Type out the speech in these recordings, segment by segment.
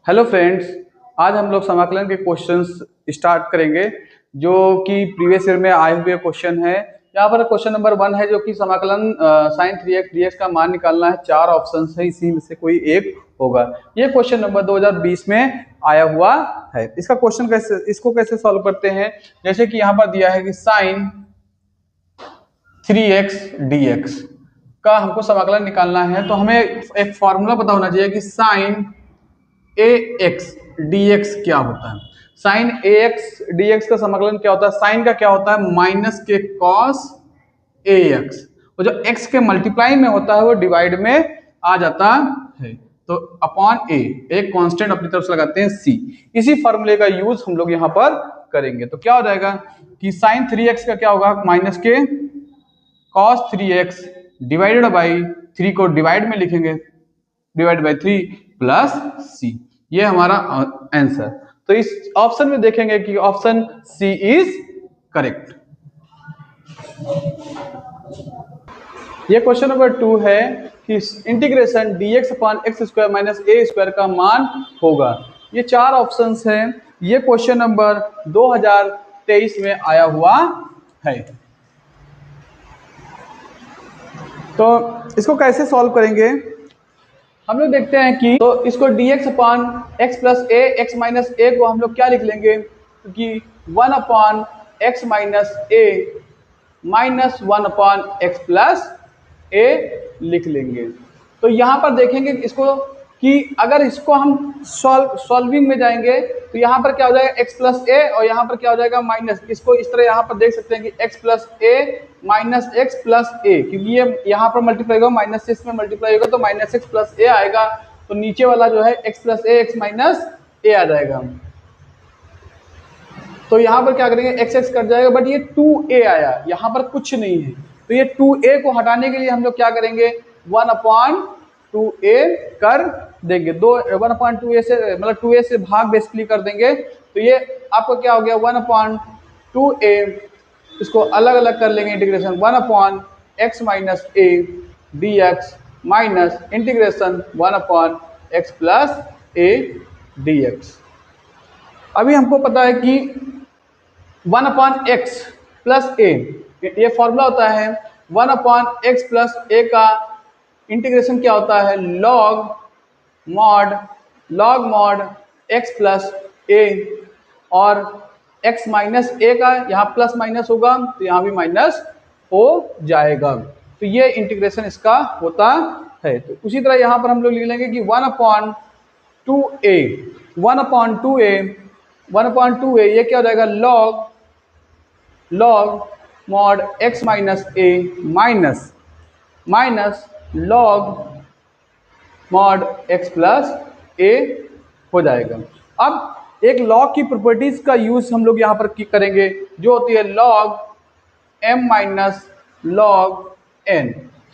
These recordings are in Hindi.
हेलो फ्रेंड्स, आज हम लोग समाकलन के क्वेश्चंस स्टार्ट करेंगे जो कि प्रीवियस ईयर में आए हुए क्वेश्चन है। यहाँ पर क्वेश्चन नंबर 1 है जो कि समाकलन sin 3x dx का मान निकालना है। 4 ऑप्शंस है, इसी में से कोई एक होगा। ये क्वेश्चन नंबर 2020 में आया हुआ है। इसका क्वेश्चन इसको कैसे सॉल्व करते हैं, जैसे कि यहाँ पर दिया है कि sin 3x dx का हमको समाकलन निकालना है, तो हमें एक फॉर्मूला पता होना चाहिए कि sin ax dx क्या होता है। साइन ax dx का समाकलन क्या होता है? साइन का क्या होता है? माइनस के cos ax, और जो x के मल्टीप्लाई में होता है वो डिवाइड में आ जाता है, तो अपॉन a, एक कांस्टेंट अपनी तरफ से लगाते हैं c। इसी फॉर्मूले का यूज हम लोग यहाँ पर करेंगे। तो क्या हो जाएगा कि साइन 3x का क्या होगा? माइनस के cos 3x डिवाइडेड बाई 3 को डिवाइड में लिखेंगे, डिवाइड बाई 3 प्लस सी। ये हमारा आंसर। तो इस ऑप्शन में देखेंगे कि ऑप्शन सी इज करेक्ट। ये क्वेश्चन नंबर 2 है कि integration dx upon x square minus a square का मान होगा। ये 4 ऑप्शंस हैं। ये क्वेश्चन नंबर 2023 में आया हुआ है। तो इसको कैसे सॉल्व करेंगे हम लोग देखते हैं कि, तो इसको dx अपॉन एक्स प्लस ए, एक्स माइनस ए को हम लोग क्या लिख लेंगे कि 1 upon x minus a minus 1 upon x plus ए लिख लेंगे। तो यहाँ पर देखेंगे इसको कि अगर इसको हम सॉल्विंग में जाएंगे तो यहाँ पर क्या हो जाएगा? x प्लस ए, और यहाँ पर क्या हो जाएगा? माइनस। इसको इस तरह यहाँ पर देख सकते हैं कि x प्लस ए माइनस एक्स प्लस ए, क्योंकि ये यहाँ पर मल्टीप्लाई होगा, माइनस से इसमें मल्टीप्लाई होगा तो माइनस एक्स प्लस ए आएगा। तो नीचे वाला जो है x प्लस ए एक्स माइनस ए आ जाएगा। तो यहाँ पर क्या करेंगे? x x कट जाएगा, बट ये 2a आया, यहाँ पर कुछ नहीं है। तो ये 2a को हटाने के लिए हम लोग क्या करेंगे? 1 अपॉन 2a कर देंगे। 1 अपॉन 2a से, मतलब 2a से भाग बेसिकली कर देंगे। तो ये आपको क्या हो गया? 1 अपॉन 2a, इसको अलग अलग कर लेंगे integration 1 upon x minus A D x minus integration 1 upon x plus A D x. अभी हमको पता है कि 1 अपॉन एक्स प्लस ए, ये फॉर्मूला होता है 1 अपॉन एक्स प्लस ए का इंटीग्रेशन क्या होता है? लॉग मॉड एक्स प्लस ए, और x माइनस ए का यहाँ प्लस माइनस होगा तो यहाँ भी माइनस हो जाएगा। तो ये इंटीग्रेशन इसका होता है। तो उसी तरह यहाँ पर हम लोग लिख लेंगे कि 1 अपॉन 2a, 1 अपॉन 2a ये क्या हो जाएगा? Log mod x minus a minus log mod x plus a हो जाएगा। अब एक लॉग की प्रॉपर्टीज का यूज हम लोग यहाँ पर करेंगे, जो होती है log m minus log n।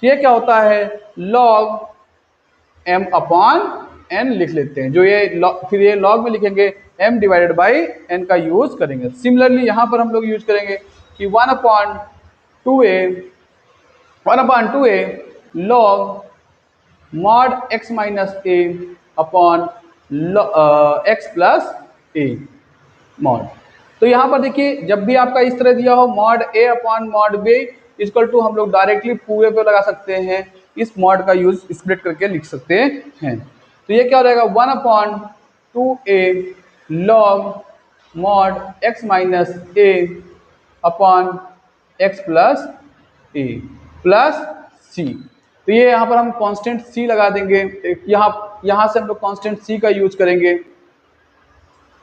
ये क्या होता है? लॉग m अपॉन n लिख लेते हैं, जो ये फिर ये लॉग में लिखेंगे m डिवाइडेड बाई n का यूज करेंगे। सिमिलरली यहाँ पर हम लोग यूज करेंगे कि 1 upon 2a log mod x minus a upon x plus a mod. तो यहाँ पर देखिए, जब भी आपका इस तरह दिया हो mod A upon mod B equal to, हम लोग डायरेक्टली पूरे पे लगा सकते हैं, इस मॉड का यूज स्प्लिट करके लिख सकते हैं। तो ये क्या हो जाएगा? 1 upon 2a log mod x minus a upon x plus a plus c. तो ये यहाँ पर हम कांस्टेंट c लगा देंगे, यहाँ से हम लोग कांस्टेंट c का यूज करेंगे।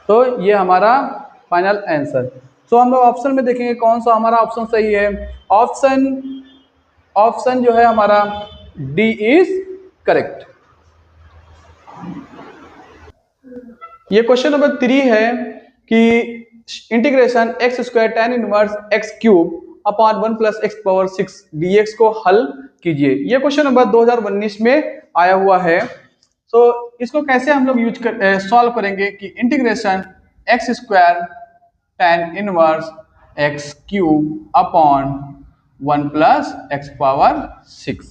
तो ये हमारा फाइनल आंसर। तो हम लोग ऑप्शन में देखेंगे कौन सा हमारा ऑप्शन सही है। ऑप्शन जो है हमारा डी इज करेक्ट। ये क्वेश्चन नंबर 3 है कि integration x square tan inverse x cube upon 1 plus x power 6 dx को हल कीजिए। ये क्वेश्चन नंबर 2019 में आया हुआ है। तो इसको कैसे हम लोग सॉल्व करेंगे कि integration x square tan inverse x cube upon 1 plus x power 6।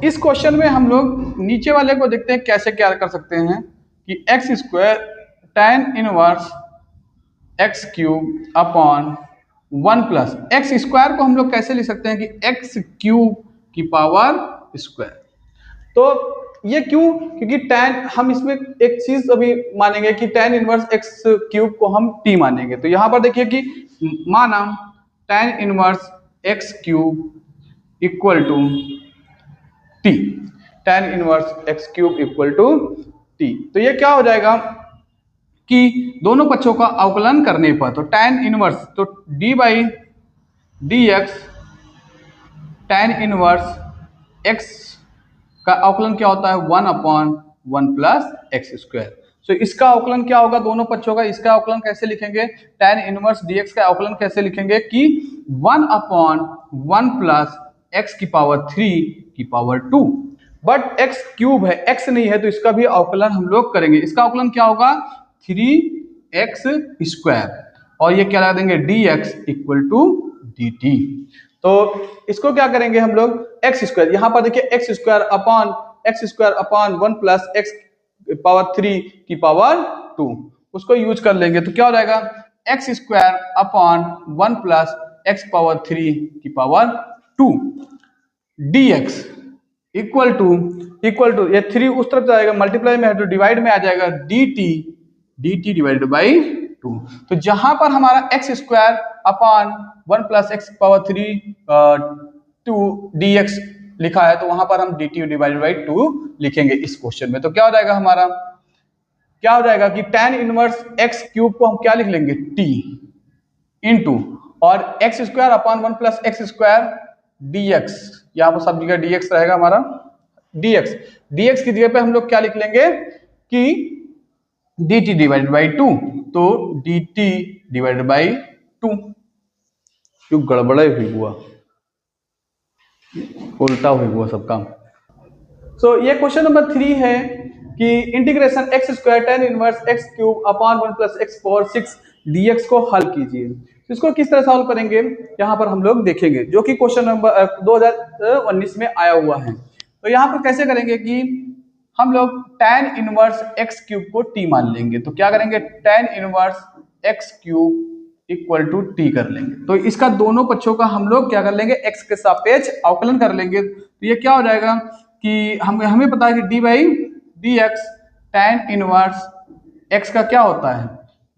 इस क्वेश्चन में हम लोग नीचे वाले को देखते हैं कैसे क्या कर सकते हैं। कि x square tan inverse x cube upon 1 plus x square को हम लोग कैसे लिख सकते हैं कि एक्स क्यूब की पावर स्क्वायर। तो ये क्यों? क्योंकि tan हम इसमें एक चीज अभी मानेंगे कि tan इनवर्स एक्स क्यूब को हम t मानेंगे। तो यहां पर देखिए कि माना tan inverse x cube equal to t, tan inverse x cube equal to t. तो ये क्या हो जाएगा कि दोनों पक्षों का अवकलन करने पर तो tan इनवर्स तो d by D x tan inverse x का अवकलन क्या होता है 1/1 प्लस एक्स स्क्वायर। तो इसका अवकलन क्या होगा दोनों पक्षों का? इसका अवकलन कैसे लिखेंगे? tan इनवर्स dx का अवकलन कैसे लिखेंगे कि 1/1 प्लस एक्स की पावर 3 की पावर 2। बट x क्यूब है, x नहीं है, तो इसका भी अवकलन हम लोग करेंगे। इसका अवकलन क्या होगा 3x स्क्वायर और ये क्या लगा देंगे dx इक्वल टू dt। तो इसको क्या करेंगे हम लोग एक्स स्क्वायर, यहां पर देखिए x square upon 1 plus x power 3 की पावर 2 उसको यूज कर लेंगे। तो क्या हो जाएगा x square upon 1 plus x power 3 की पावर 2 dx इक्वल टू ये 3 उस तरफ जाएगा मल्टीप्लाई में है तो डिवाइड में आ जाएगा dt डिवाइडेड बाई 2। तो जहां पर हमारा x square upon 1 plus x power 3 2 dx लिखा है तो वहां पर हम dt डिवाइडेड बाई 2 लिखेंगे इस क्वेश्चन में। तो क्या हो जाएगा हमारा, क्या हो जाएगा कि tan इनवर्स x क्यूब को हम क्या लिख लेंगे t इनटू और x square upon 1 plus x square dx, यहाँ पर सब जगह dx रहेगा हमारा dx की जगह पे हम लोग क्या लिख लेंगे कि dt डिवाइडेड बाई 2। तो dt डिवाइडेड बाई 2 क्यों गड़बड़ा हुआ, उल्टा हुआ सब काम। सो ये क्वेश्चन नंबर 3 है कि integration x square tan inverse x cube upon 1 plus x power 6 dx को हल कीजिए। तो इसको किस तरह सॉल्व करेंगे यहाँ पर हम लोग देखेंगे, जो कि क्वेश्चन नंबर 2019 में आया हुआ है। तो यहाँ पर कैसे करेंगे कि हम लोग tan इनवर्स एक्स क्यूब को t मान लेंगे। तो क्या करेंगे tan inverse x cube equal to t कर लेंगे। तो इसका दोनों पक्षों का हम लोग क्या कर लेंगे x के सापेक्ष अवकलन कर लेंगे। तो ये क्या हो जाएगा कि हमें पता है कि d by D x tan inverse x का क्या होता है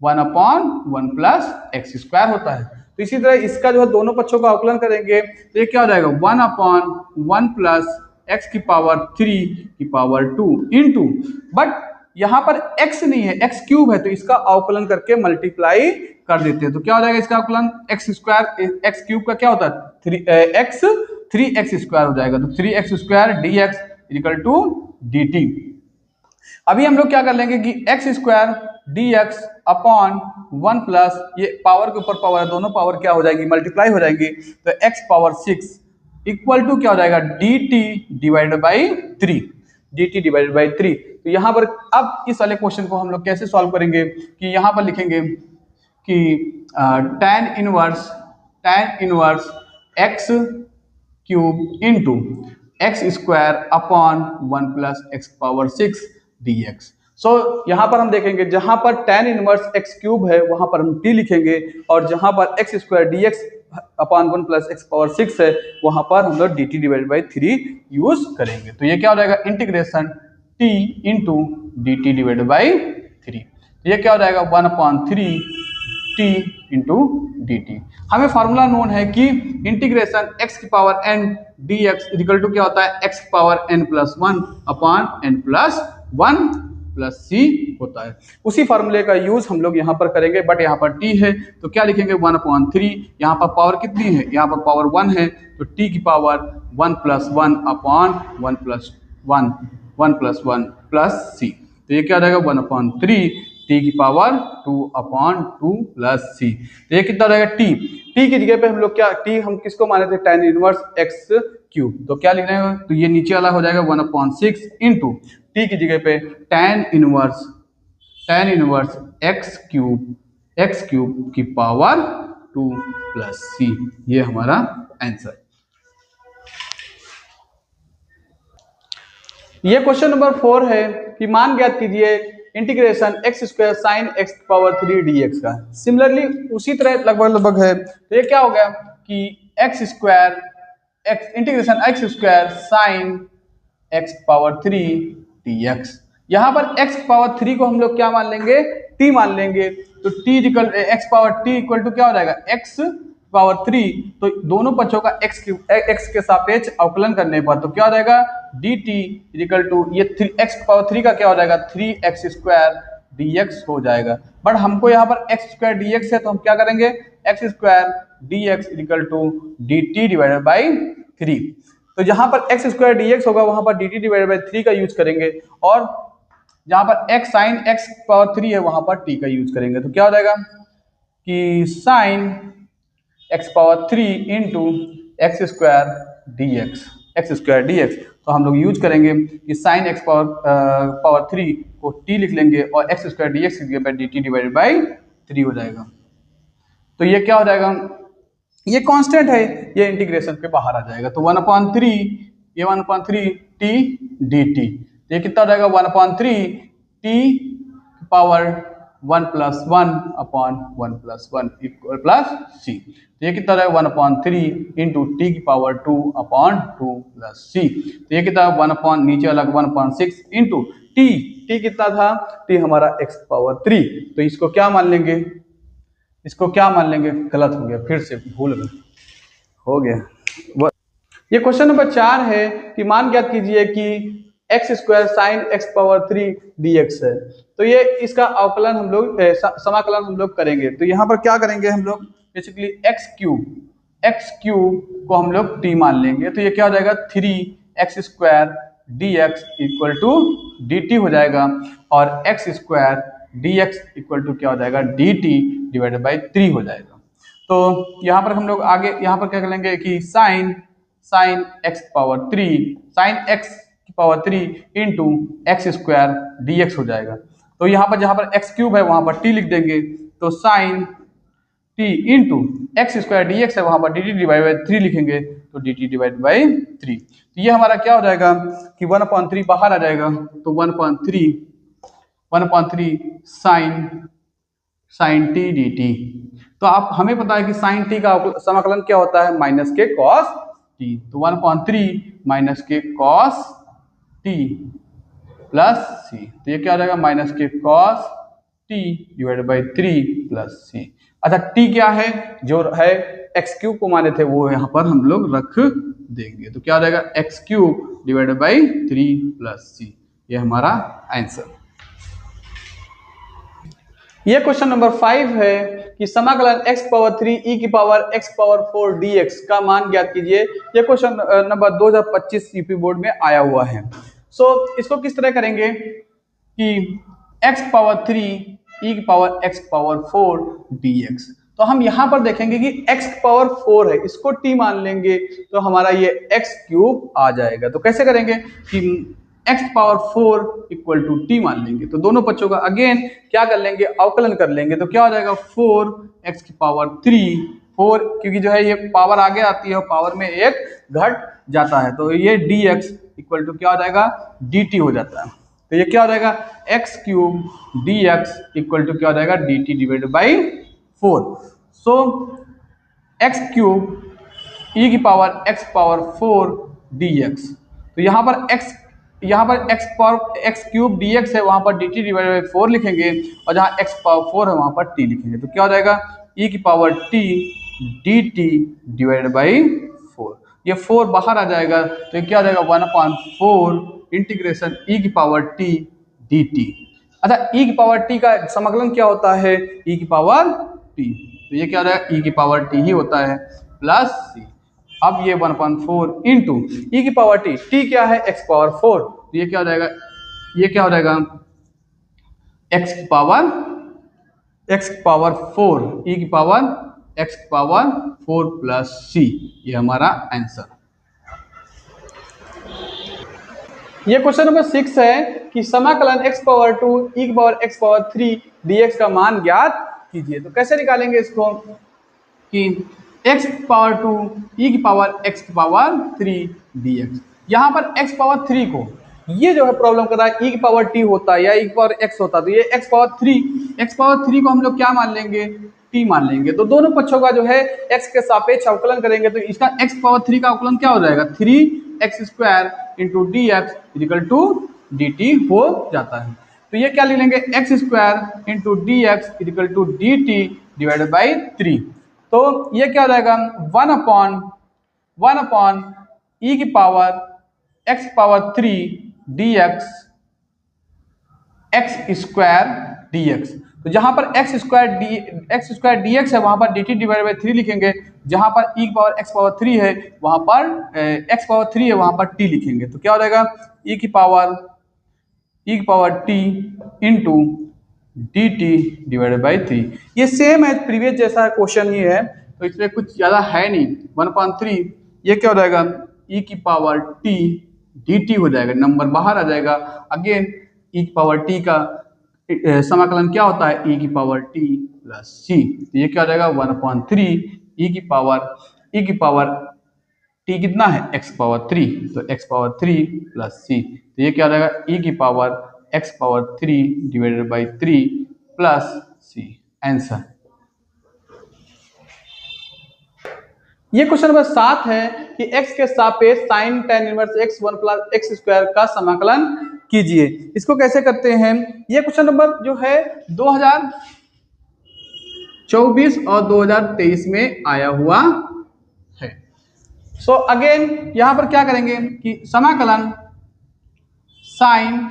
1/1 प्लस एक्स स्क्वायर होता है। तो इसी तरह इसका जो है दोनों पक्षों का अवकलन करेंगे तो ये क्या हो जाएगा 1/1 प्लस एक्स की पावर 3 की पावर 2 इंटू, बट यहाँ पर x नहीं है x क्यूब है तो इसका अवकलन करके मल्टीप्लाई कर देते हैं। तो क्या हो जाएगा इसका अवकलन एक्स स्क्वायर एक्स क्यूब का क्या होता है 3x स्क्वायर हो जाएगा। तो 3x square dx equal to dt। अभी हम लोग क्या कर लेंगे कि x square dx upon 1 plus ये पावर के ऊपर पावर है, दोनों पावर क्या हो जाएगी मल्टीप्लाई हो जाएंगी। तो x पावर 6 इक्वल टू क्या हो जाएगा dt डिवाइडेड बाई 3। तो यहाँ पर अब इस वाले क्वेश्चन को हम लोग कैसे सॉल्व करेंगे कि यहाँ पर लिखेंगे कि tan inverse x cube into x square upon 1 plus x power 6 dx। सो यहाँ पर हम देखेंगे जहां पर tan इनवर्स x क्यूब है वहां पर हम t लिखेंगे और जहां पर x square dx upon 1 plus x power 6 है वहां पर हम लोग dt डिवाइडेड बाई 3 यूज करेंगे। तो ये क्या हो जाएगा integration t into dt divided by 3। ये क्या हो जाएगा 1/3 t इंटू dt। हमें फॉर्मूला नोन है कि इंटीग्रेशन x की power n dx equal to क्या होता है x की power n plus 1 upon n plus 1 plus c होता है। उसी फॉर्मूले का यूज हम लोग यहाँ पर करेंगे, बट यहाँ पर t है तो क्या लिखेंगे 1/3। यहाँ पर पावर कितनी है, यहाँ पर पावर 1 है तो t की power 1 plus 1 upon 1 plus 1 plus c। तो ये क्या हो जाएगा 1/3 t की पावर 2/2 प्लस c। तो ये कितना रहेगा t की जगह पे हम लोग क्या t हम किसको माने थे tan इनवर्स x क्यूब। तो क्या लिखना है तो ये नीचे वाला हो जाएगा 1/6 इंटू t की जगह पे tan इनवर्स x क्यूब की पावर 2 प्लस c। ये हमारा आंसर। ये क्वेश्चन नंबर 4 है कि मान ज्ञात कीजिए integration x square sine x power 3 dx का। सिमिलरली उसी तरह लगभग है। तो ये क्या हो गया कि x square x integration x square sine x power 3 dx। यहाँ पर x पावर 3 को हम लोग क्या मान लेंगे, t मान लेंगे। तो t equal x power t equal to क्या हो जाएगा, x पावर 3। तो दोनों पक्षों का x के सापेक्ष अवकलन करने पर तो क्या हो जाएगा dt इक्वल टू ये x पावर 3 का क्या हो जाएगा 3x स्क्वायर dx हो जाएगा। बट हमको यहाँ पर x स्क्वायर dx है तो हम क्या करेंगे x square dx equal to dt divided by 3। तो जहां पर एक्स स्क्वायर dx होगा वहां पर dt डिवाइडेड बाई 3 का यूज करेंगे, और जहां पर x साइन x पावर 3 है वहां पर t का यूज करेंगे। तो क्या हो जाएगा कि sine x power 3 into x square dx। तो हम लोग यूज करेंगे कि साइन x पावर 3 को t लिख लेंगे और x square dx dt divided by 3 हो जाएगा। तो ये क्या हो जाएगा, ये कांस्टेंट है, ये इंटीग्रेशन के बाहर आ जाएगा। तो 1/3 ये 1/3 t dt, ये कितना हो जाएगा 1/3 t power 1 + 1 upon 1 + 1 equal plus c। तो ये कितना हो जाएगा 1/3 इंटू टी की पावर 2 अपॉन 2 प्लस c। तो ये कितना 1 नीचे अलग 1/6 इंटू t कितना था, t हमारा x पावर 3। तो इसको क्या मान लेंगे, इसको क्या मान लेंगे, गलत हो गया, फिर से भूल गए, हो गया। ये क्वेश्चन नंबर 4 है कि मान ज्ञात कीजिए कि x square sine x power 3 dx है। तो ये इसका अवकलन हम लोग समाकलन हम लोग करेंगे। तो यहाँ पर क्या करेंगे हम लोग, बेसिकली एक्स क्यूब को हम लोग t मान लेंगे। तो ये क्या हो जाएगा 3x square dx equal to dt हो जाएगा, और x square dx equal to क्या हो जाएगा dt डिवाइडेड बाई 3 हो जाएगा। तो यहाँ पर हम लोग आगे यहाँ पर क्या करेंगे कि sine x power 3 sine x की power 3 into x square dx हो जाएगा। तो यहाँ पर जहाँ पर x क्यूब है वहाँ पर t लिख देंगे। तो sine t into x square dx है वहाँ पर dt डिवाइड बाई 3 लिखेंगे। तो dt डिवाइड बाई 3। तो ये हमारा क्या हो जाएगा कि 1/3 बाहर आ जाएगा। तो 1/3 साइन t dt। तो आप हमें पता है कि साइन t का समाकलन क्या होता है, माइनस के कॉस t। तो 1/3 माइनस के कॉस t प्लस c। तो ये क्या हो जाएगा माइनस के cos t divided by 3 plus c। अच्छा t क्या है, जो है एक्स क्यूब को माने थे वो यहाँ पर हम लोग रख देंगे। तो क्या हो जाएगा x cube divided by 3 plus c। ये हमारा आंसर। ये क्वेश्चन नंबर 5 है कि समाकलन x पावर 3 e की पावर x पावर 4 dx का मान ज्ञात कीजिए। ये क्वेश्चन नंबर 2025 यूपी बोर्ड में आया हुआ है। इसको किस तरह करेंगे कि x पावर 3 e की पावर x पावर 4 dx। तो हम यहाँ पर देखेंगे कि x पावर 4 है, इसको t मान लेंगे तो हमारा ये x क्यूब आ जाएगा। तो कैसे करेंगे कि x power 4 equal to t मान लेंगे। तो दोनों पक्षों का अगेन क्या कर लेंगे, अवकलन कर लेंगे। तो क्या हो जाएगा 4x की पावर 3 4, क्योंकि जो है ये पावर आगे आती है और पावर में एक घट जाता है। तो ये dx इक्वल टू क्या हो जाएगा dt हो जाता है। तो ये क्या हो जाएगा x cube dx equal to क्या हो जाएगा dt divided by 4। So x cube e की पावर x पावर 4 dx। तो यहाँ पर x क्यूब dx है वहां पर dt डिवाइडेड बाई 4 लिखेंगे, और जहां x पावर 4 है वहां पर t लिखेंगे। तो क्या हो जाएगा e की power t dt divided by 4। ये 4 बाहर आ जाएगा तो ये क्या हो जाएगा 1/4 इंटीग्रेशन e की पावर t dt। अच्छा e की पावर t का समाकलन क्या होता है, e की पावर t। तो ये क्या हो जाएगा e की पावर t ही होता है प्लस c। अब ये 1/4 इंटू ई की पावर t क्या है x पावर 4। तो ये क्या हो जाएगा x की पावर 4 e की पावर x की पावर 4 प्लस c। ये हमारा आंसर। ये क्वेश्चन नंबर 6 है कि समाकलन x पावर 2 e की पावर x पावर 3 dx का मान ज्ञात कीजिए। तो कैसे निकालेंगे इसको कि x पावर 2 e की पावर x की पावर 3 dx। यहाँ पर x पावर 3 को ये जो है प्रॉब्लम कर रहा है e की पावर t होता है या e की पावर x होता है, तो ये x पावर 3 को हम लोग क्या मान लेंगे, t मान लेंगे। तो दोनों पक्षों का जो है x के सापेक्ष अवकलन करेंगे तो इसका x पावर 3 का अवकलन क्या हो जाएगा, 3x² into dx equal to dt हो जाता है। तो ये क्या लिख लेंगे, x² into dx equal to dt divided by 3। तो ये क्या हो जाएगा, 1 अपॉन e की power x power 3 dx x² dx। तो जहां पर x² dx है वहां पर dt डिवाइडेड बाई 3 लिखेंगे, जहां पर e की पावर x पावर 3 है वहां पर x पावर 3 है वहां पर t लिखेंगे। तो क्या हो जाएगा, e की power t into dt divided by 3। ये सेम है प्रीवियस जैसा क्वेश्चन ही है, तो इसमें कुछ ज्यादा है नहीं। 1/3 ये क्या हो जाएगा, e की पावर t dt हो जाएगा, नंबर बाहर आ जाएगा। अगेन e की पावर t का समाकलन क्या होता है, e की पावर t प्लस c। तो ये क्या हो जाएगा, 1/3 e की पावर t कितना है, x पावर 3, तो x पावर 3 प्लस c। तो ये क्या हो जाएगा, e की power x power 3 divided by 3 plus c। Answer. ये क्वेश्चन नंबर 7 है कि x के सापेक्ष sine tan inverse x 1 plus x² का समाकलन कीजिए। इसको कैसे करते हैं, ये क्वेश्चन नंबर जो है 2024 और 2023 में आया हुआ है। सो अगेन यहां पर क्या करेंगे कि समाकलन sine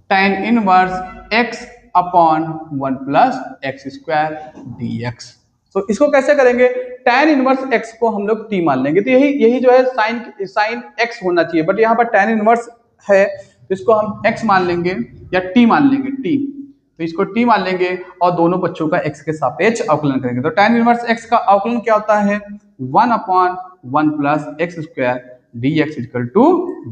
tan inverse x upon 1 plus x² dx। तो इसको कैसे करेंगे, tan इनवर्स x को हम लोग t मान लेंगे। तो यही जो है साइन x होना चाहिए, बट यहाँ पर tan इनवर्स है तो इसको हम x मान लेंगे या t मान लेंगे, t। तो इसको t मान लेंगे और दोनों पक्षों का x के सापेक्ष अवकलन करेंगे। तो tan इनवर्स x का अवकलन क्या होता है, 1/1 plus x² dx equal to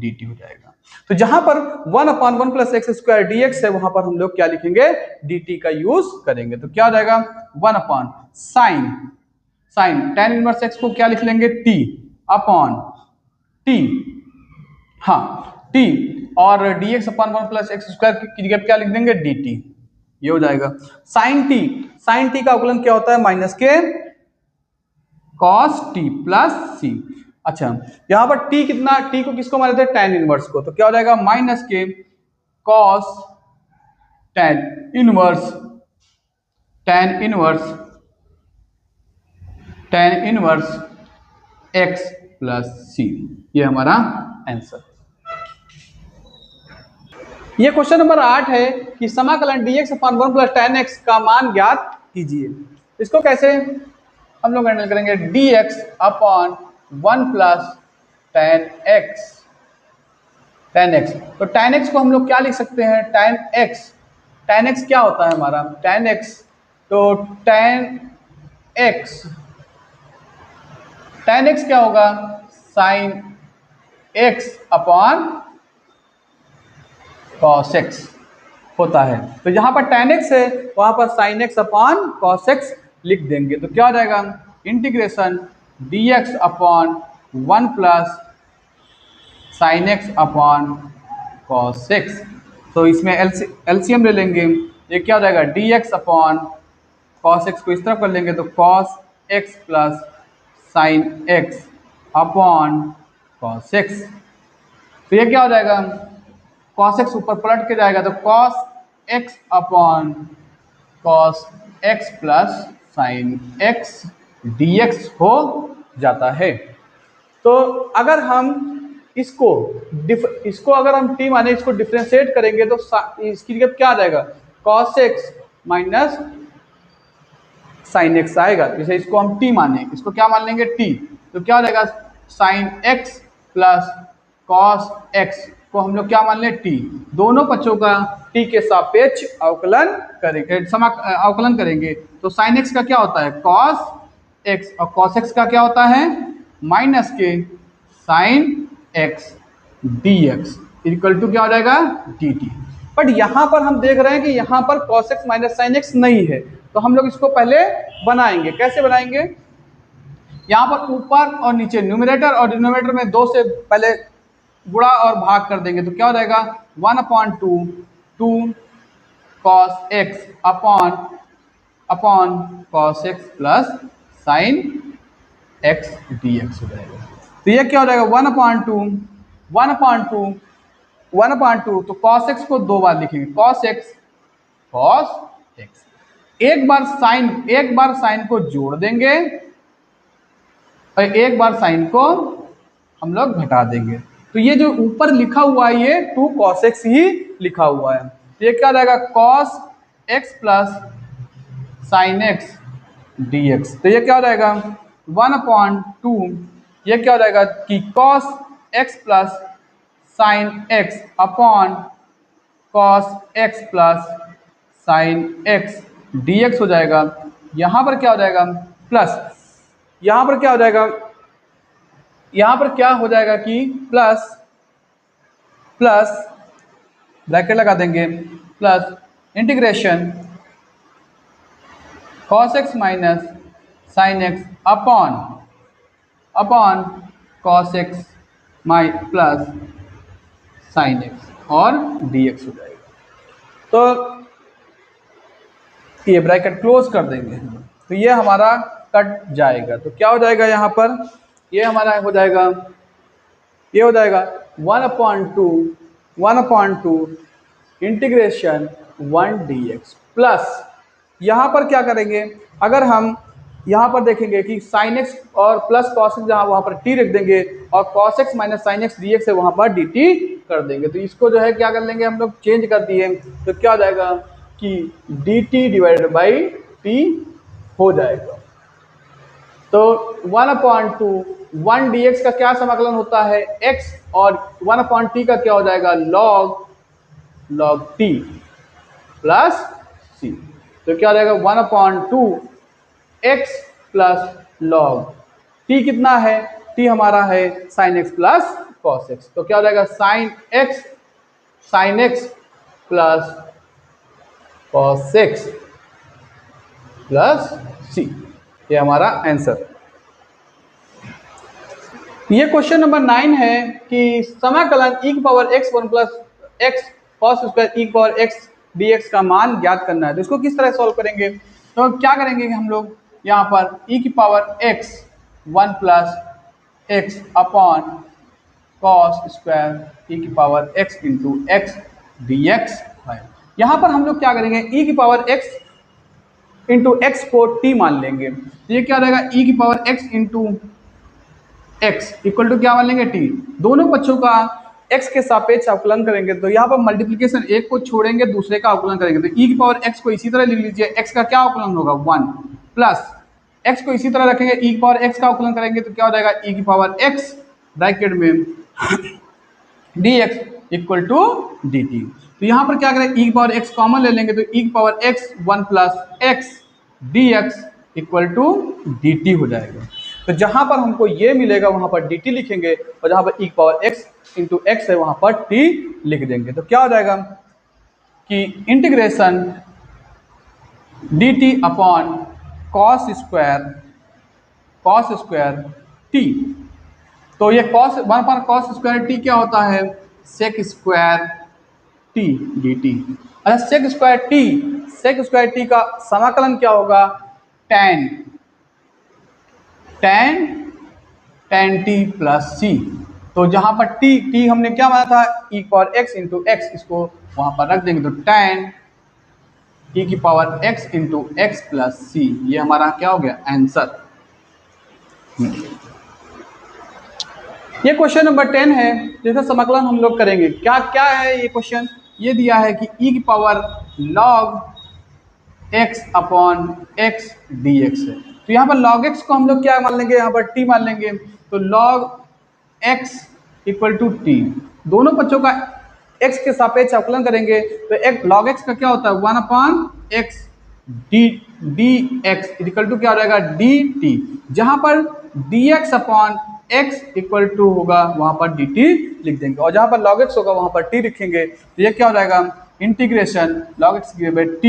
dt हो जाएगा। तो जहां पर 1/1 प्लस x² dx है वहां पर हम लोग क्या लिखेंगे, dt का यूज करेंगे। तो क्या हो जाएगा, 1 साइन tan इनवर्स x को क्या लिख लेंगे, t अपॉन t, हाँ t, और dx अपॉन 1 प्लस x² की जगह क्या लिख देंगे, dt। ये हो जाएगा साइन t का अवकलन क्या होता है, माइनस के cos t प्लस c। अच्छा यहां पर t कितना, t को किसको माने थे, tan इनवर्स को। तो क्या हो जाएगा, माइनस के cos tan inverse x plus c। ये हमारा आंसर। ये क्वेश्चन नंबर 8 है कि समाकलन dx upon 1 plus tan x का मान ज्ञात कीजिए। इसको कैसे हम लोग हैंडल करेंगे, dx upon 1 plus tan x। तो tan x को हम लोग क्या लिख सकते हैं, tan x क्या होता है हमारा, tan x, तो tan x क्या होगा, sin x upon cos x होता है। तो यहां पर tan x है वहां पर sin x upon cos x लिख देंगे। तो क्या हो जाएगा, integration dx upon 1 plus sin x upon cos x। तो इसमें एलसीएम ले लेंगे, ये क्या हो जाएगा, dx अपॉन cos x को इस तरफ कर लेंगे तो cos x plus sin x upon cos x। तो ये क्या हो जाएगा, cos x ऊपर पलट के जाएगा तो cos x upon cos x plus sin x dx हो जाता है। तो अगर हम इसको अगर हम t माने, इसको डिफरेंशिएट करेंगे तो इसकी जगह क्या आ जाएगा, cos x minus sin x आएगा। जैसे इसको हम t माने, इसको क्या मान लेंगे, t। तो क्या हो जाएगा, sin x plus cos x को हम लोग क्या मान लें, t। दोनों पक्षों का t के सापेक्ष अवकलन करेंगे तो sin x का क्या होता है, cos x, और cos x का क्या होता है, माइनस के sin x dx equal to क्या हो जाएगा, dt। बट यहां पर हम देख रहे हैं कि यहां पर cos x minus sin x नहीं है, तो हम लोग इसको पहले बनाएंगे। कैसे बनाएंगे, यहां पर ऊपर और नीचे न्यूमरेटर और डिनोमिनेटर में 2 से पहले गुणा और भाग कर देंगे तो क्या हो जाएगा 1/2 2 cos x upon cos x plus sine x dx हो जाएगा। तो ये क्या हो जाएगा 1/2 तो cos x को 2 बार लिखेंगे cos x एक बार साइन को जोड़ देंगे और एक बार साइन को हम लोग घटा देंगे। तो ये जो ऊपर लिखा हुआ है ये 2 cos x ही लिखा हुआ है। तो ये क्या हो जाएगा cos x plus sine x dx। तो ये क्या हो जाएगा 1/2 ये क्या हो जाएगा कि cos x plus sine x upon cos x plus sine x dx हो जाएगा। यहाँ पर क्या हो जाएगा प्लस, यहाँ पर क्या हो जाएगा, यहाँ पर क्या हो जाएगा कि प्लस ब्रैकेट लगा देंगे plus integration cos x minus sine x upon cos x plus sine x और dx हो जाएगा। तो ये ब्रैकेट क्लोज कर देंगे तो ये हमारा कट जाएगा। तो क्या हो जाएगा यहाँ पर ये हमारा हो जाएगा, ये हो जाएगा 1/2 इंटीग्रेशन 1 dx प्लस यहाँ पर क्या करेंगे, अगर हम यहाँ पर देखेंगे कि साइन x और प्लस cos x जहाँ वहाँ पर t रख देंगे और cos x minus sine x dx है वहाँ पर dt कर देंगे। तो इसको जो है क्या कर लेंगे हम लोग चेंज कर दिए तो क्या हो जाएगा कि dt डिवाइडेड बाई t हो जाएगा। तो 1/2 1 dx का क्या समाकलन होता है x और 1/t का क्या हो जाएगा log t प्लस c। तो क्या हो जाएगा 1/2 x प्लस log t कितना है, t हमारा है sin x plus cos x। तो क्या हो जाएगा sin x plus cos x plus c, ये हमारा आंसर। ये क्वेश्चन नंबर 9 है कि समाकलन e की power x 1 plus x cos square e की पावर x dx का मान ज्ञात करना है। तो इसको किस तरह सॉल्व करेंगे, तो क्या करेंगे कि हम लोग यहाँ पर e की power x 1 plus x upon cos square e की power x into x dx है। यहाँ पर हम लोग क्या करेंगे e की पावर x इंटू एक्स को t मान लेंगे। तो ये क्या हो जाएगा e की power x into x equal to क्या मान लेंगे t। दोनों पक्षों का x के सापेक्ष अवकलन करेंगे तो यहाँ पर मल्टीप्लिकेशन एक को छोड़ेंगे दूसरे का अवकलन करेंगे। तो e की पावर x को इसी तरह लिख लीजिए, x का क्या अवकलन होगा 1 प्लस x को इसी तरह रखेंगे e की पावर x का अवकलन करेंगे तो क्या हो जाएगा e की पावर x ब्रैकेट में dx इक्वल टू dt। तो यहाँ पर क्या करें e की पावर x कॉमन ले लेंगे तो e की power x 1 plus x dx equal to dt हो जाएगा। तो जहां पर हमको ये मिलेगा वहां पर dt लिखेंगे और जहां पर e की पावर x इंटू x है वहां पर t लिख देंगे। तो क्या हो जाएगा कि integration dt upon cos square t। तो ये cos 1 पर cos स्क्वायर t क्या होता है sec स्क्वायर t dt। अच्छा sec स्क्वायर t का समाकलन क्या होगा tan t प्लस c। तो जहां पर t हमने क्या माना था e power x into x, इसको वहां पर रख देंगे तो tan e की power x into x plus c, ये हमारा क्या हो गया आंसर। ये क्वेश्चन नंबर 10 है जिसका समाकलन हम लोग करेंगे। क्या क्या है ये क्वेश्चन, ये दिया है कि e की power log x upon x dx है। तो यहाँ पर log x को हम लोग क्या मान लेंगे, यहाँ पर t मान लेंगे। तो log x equal to t, दोनों पक्षों का x के सापेक्ष अवकलन करेंगे तो एक log x का क्या होता है 1 upon x dx equal to क्या हो जाएगा dt। जहां पर dx upon x equal to होगा वहां पर dt लिख देंगे और जहां पर log x होगा वहां पर t लिखेंगे। तो ये क्या हो जाएगा इंटीग्रेशन log x की जगह पे t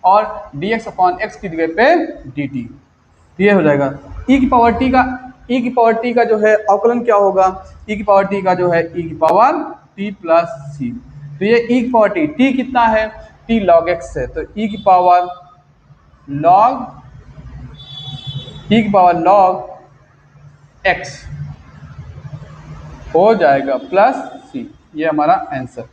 और dx अपॉन x की जगह पे dt। ये हो जाएगा e की पावर t का ई की पावर टी का जो है अवकलन क्या होगा, ई की पावर टी का जो है ई की पावर टी प्लस सी। तो ये ई की पावर टी कितना है, टी लॉग एक्स है, तो ई की पावर लॉग एक्स हो जाएगा प्लस सी, ये हमारा आंसर।